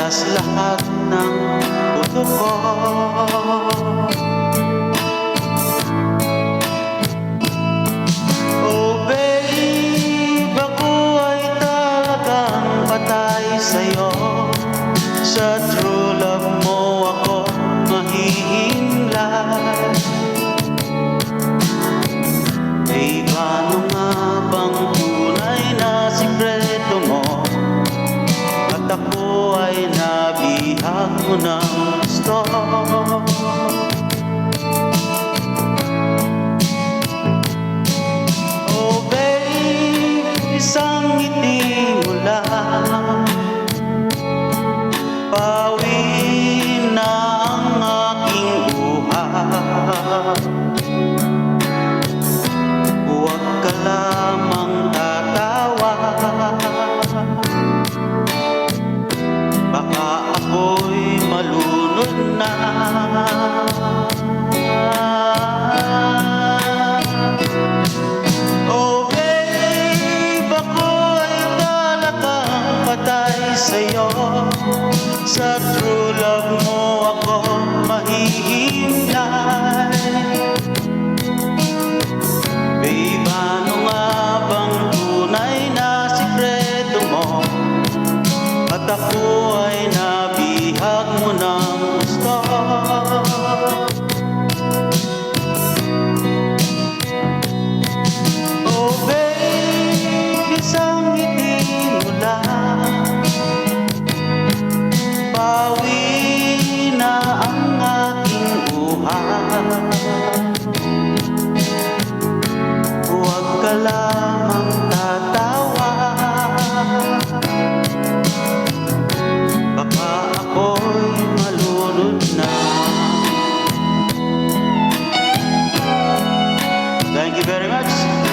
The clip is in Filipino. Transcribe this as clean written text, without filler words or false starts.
Lampas lahat ng puso ko. Oh babe, ako ay talagang patay sa'yo. Sa true love mo ako mahihimlay. Eh paano nga bang tunay na sikreto mo? At ako ay nabihag mo ng gusto. Oh babe, isang ngiti mo lang, pawi na ang aking buhay. Huwag ka lamang tatawa, baka ako'y malunod na. Oh babe, ako ay talagang patay sa'yo. Sa true love mo ako mahihimlay. Babe, ano nga bang tunay na sikreto mo? At ako ay nabihag mo ng gusto. Oh babe, isang ngiti mo lang, pawi na ang aking buhay. Huwag ka lamang tatawa, baka ako'y malunod na. Thank you very much.